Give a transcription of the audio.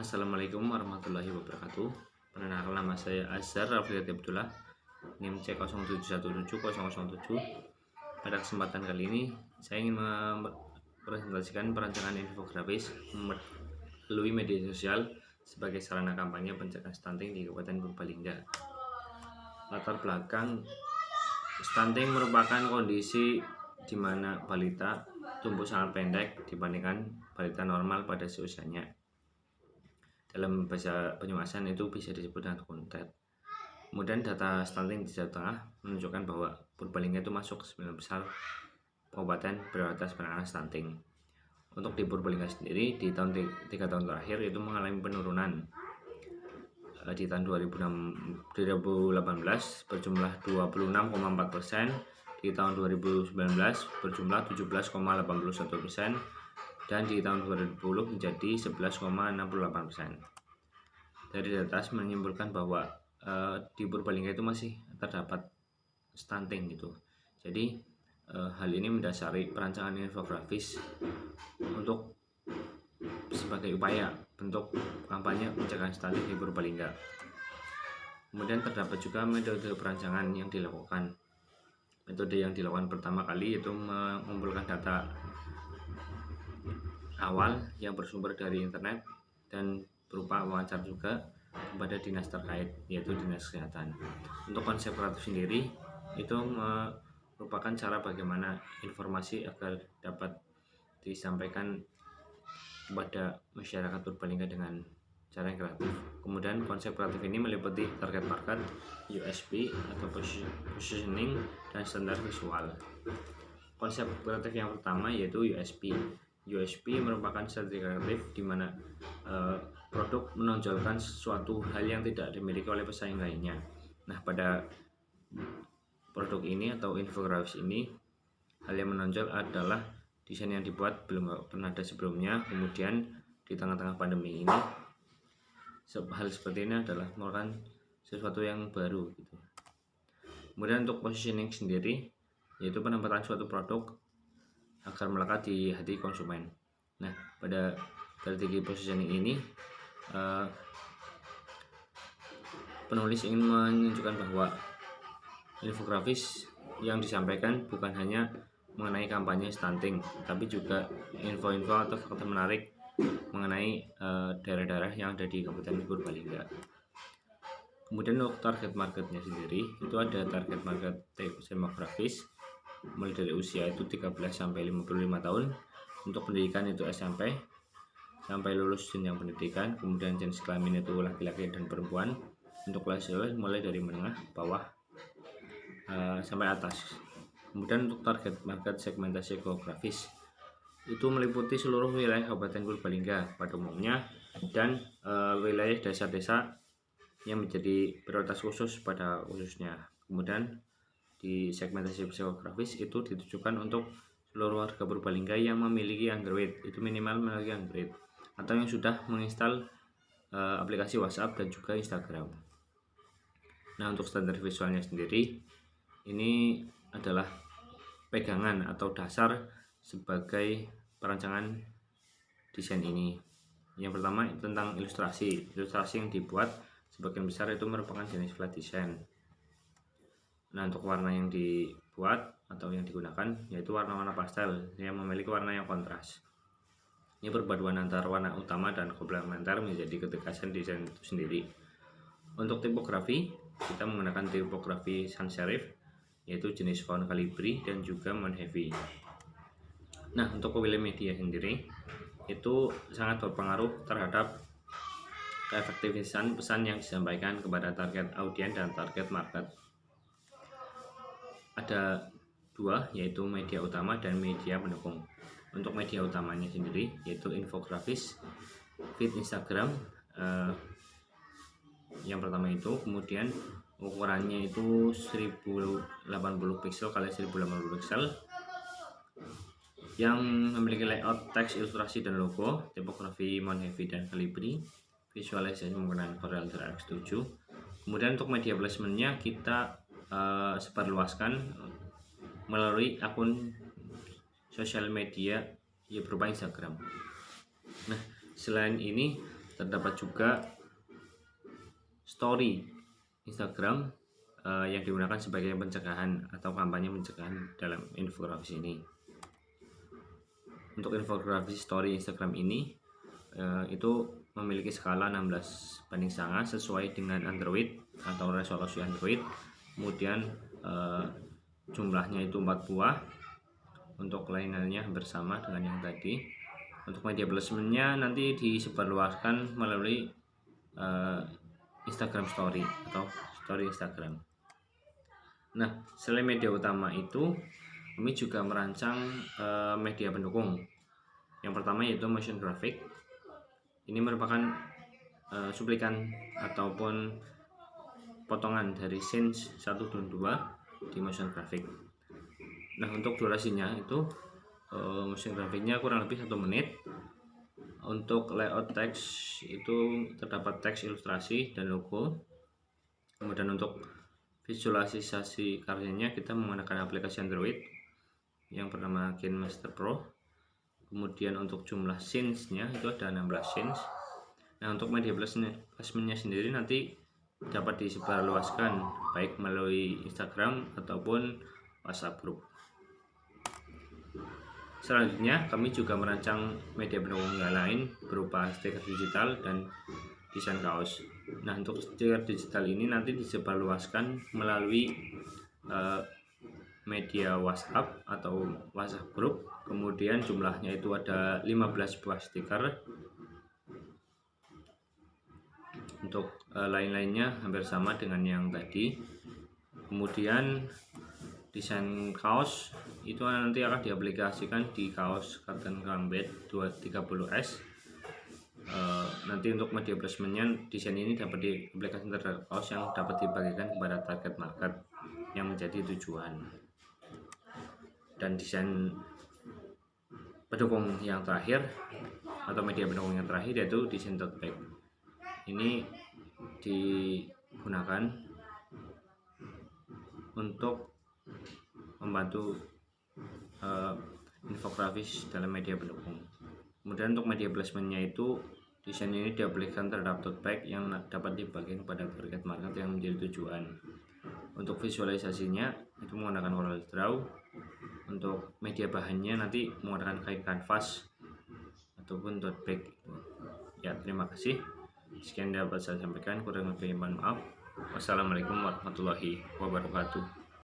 Assalamualaikum warahmatullahi wabarakatuh. Perkenalkan, nama saya Azhar Rafli Abdullah, NIM C07170007. Pada kesempatan kali ini saya ingin mempresentasikan perancangan infografis melalui media sosial sebagai sarana kampanye pencegahan stunting di Kabupaten Purbalingga. Latar belakang, stunting merupakan kondisi di mana balita tumbuh sangat pendek dibandingkan balita normal pada seusianya. Dalam bahasa Banyumasan itu bisa disebut dengan kuntet. Kemudian data stunting di Jawa Tengah menunjukkan bahwa Purbalingga itu masuk ke 9 besar kabupaten prioritas penanganan stunting. Untuk di Purbalingga sendiri di tahun 3 tahun terakhir itu mengalami penurunan. Di tahun 2018 berjumlah 26,4%, di tahun 2019 berjumlah 17,81%, dan di tahun 2020 menjadi 11,68%. Dari data menyimpulkan bahwa di Purbalingga itu masih terdapat stunting gitu. Jadi hal ini mendasari perancangan infografis untuk sebagai upaya bentuk kampanye pencegahan stunting di Purbalingga. Kemudian terdapat juga metode perancangan yang dilakukan. Metode yang dilakukan pertama kali yaitu mengumpulkan data awal yang bersumber dari internet dan berupa wawancara juga kepada dinas terkait, yaitu dinas kesehatan. Untuk konsep kreatif sendiri itu merupakan cara bagaimana informasi agar dapat disampaikan kepada masyarakat Purbalingga dengan cara yang kreatif. Kemudian konsep kreatif ini meliputi target market, USP atau positioning, dan standar visual. Konsep kreatif yang pertama yaitu USP. USP merupakan strategi kreatif di mana produk menonjolkan sesuatu hal yang tidak dimiliki oleh pesaing lainnya. Nah, pada produk ini atau infografis ini, hal yang menonjol adalah desain yang dibuat belum pernah ada sebelumnya. Kemudian di tengah-tengah pandemi ini, hal seperti ini adalah merupakan sesuatu yang baru gitu. Kemudian untuk positioning sendiri yaitu penempatan suatu produk agar melekat di hati konsumen. Nah, pada strategi positioning ini penulis ingin menunjukkan bahwa infografis yang disampaikan bukan hanya mengenai kampanye stunting, tapi juga info-info atau fakta menarik mengenai daerah-daerah yang ada di Kabupaten Purbalingga. Kemudian untuk target marketnya sendiri itu ada target market demografis mulai dari usia itu 13 sampai 55 tahun. Untuk pendidikan itu SMP sampai lulus jenjang pendidikan. Kemudian jenis kelamin itu laki-laki dan perempuan. Untuk kelas mulai dari menengah, bawah sampai atas. Kemudian untuk target market segmentasi geografis itu meliputi seluruh wilayah Kabupaten Purbalingga pada umumnya dan wilayah desa-desa yang menjadi prioritas khusus pada khususnya. Kemudian di segmentasi geografis itu ditujukan untuk seluruh warga Purbalingga yang memiliki Android, itu minimal memiliki Android atau yang sudah menginstal aplikasi WhatsApp dan juga Instagram. Nah, untuk standar visualnya sendiri ini adalah pegangan atau dasar sebagai perancangan desain ini. Yang pertama tentang ilustrasi yang dibuat sebagian besar itu merupakan jenis flat design. Nah, untuk warna yang dibuat atau yang digunakan yaitu warna-warna pastel yang memiliki warna yang kontras. Ini perpaduan antara warna utama dan komplementer menjadi ketegasan desain itu sendiri. Untuk tipografi kita menggunakan tipografi sans serif yaitu jenis font Calibri dan juga Monhevi. Nah, untuk pemilihan media sendiri itu sangat berpengaruh terhadap keefektifan pesan yang disampaikan kepada target audiens dan target market. Ada dua, yaitu media utama dan media pendukung. Untuk media utamanya sendiri yaitu infografis, feed Instagram yang pertama itu, kemudian ukurannya itu 1080 pixel x 1080 pixel yang memiliki layout teks, ilustrasi, dan logo, tipografi Monhevi dan Calibri, visualisasi menggunakan Corel Draw X7. Kemudian untuk media placementnya kita sebarluaskan melalui akun sosial media ya berupa Instagram. Nah, selain ini terdapat juga story Instagram yang digunakan sebagai pencegahan atau kampanye pencegahan dalam infografis ini. Untuk infografis story Instagram ini itu memiliki skala 16:9 sesuai dengan Android atau resolusi Android. Kemudian jumlahnya itu 4 buah. Untuk lainnya bersama dengan yang tadi. Untuk media placementnya nanti disebarluaskan melalui Instagram Story atau Story Instagram. Nah, selain media utama itu, kami juga merancang media pendukung. Yang pertama yaitu motion graphic. Ini merupakan cuplikan ataupun potongan dari scenes 1 dan 2 di motion graphic. Nah, untuk durasinya itu motion graphicnya kurang lebih 1 menit. Untuk layout teks itu terdapat teks, ilustrasi, dan logo. Kemudian untuk visualisasi karyanya kita menggunakan aplikasi Android yang bernama KineMaster Pro. Kemudian untuk jumlah scenes-nya itu ada 16 scenes. Nah, untuk media placementnya sendiri nanti dapat disebarluaskan baik melalui Instagram ataupun WhatsApp group. Selanjutnya kami juga merancang media pendukung yang lain berupa stiker digital dan desain kaos. Nah, untuk stiker digital ini nanti disebarluaskan melalui media WhatsApp atau WhatsApp group. Kemudian jumlahnya itu ada 15 buah stiker. Untuk lain-lainnya hampir sama dengan yang tadi. Kemudian desain kaos itu nanti akan diaplikasikan di kaos Captain Combat 230S. Nanti untuk media placementnya desain ini dapat diaplikasikan terhadap kaos yang dapat dibagikan kepada target market yang menjadi tujuan. Dan desain pendukung yang terakhir atau media pendukung yang terakhir yaitu desain tote bag. Ini digunakan untuk membantu infografis dalam media pendukung. Kemudian untuk media placementnya itu desain ini diaplikasikan terhadap tote bag yang dapat dibagikan kepada target market yang menjadi tujuan. Untuk visualisasinya itu menggunakan Corel Draw. Untuk media bahannya nanti menggunakan kain kanvas ataupun tote bag. Ya, terima kasih. Sekian dapat saya sampaikan, kurang lebih mohon maaf. Wassalamualaikum warahmatullahi wabarakatuh.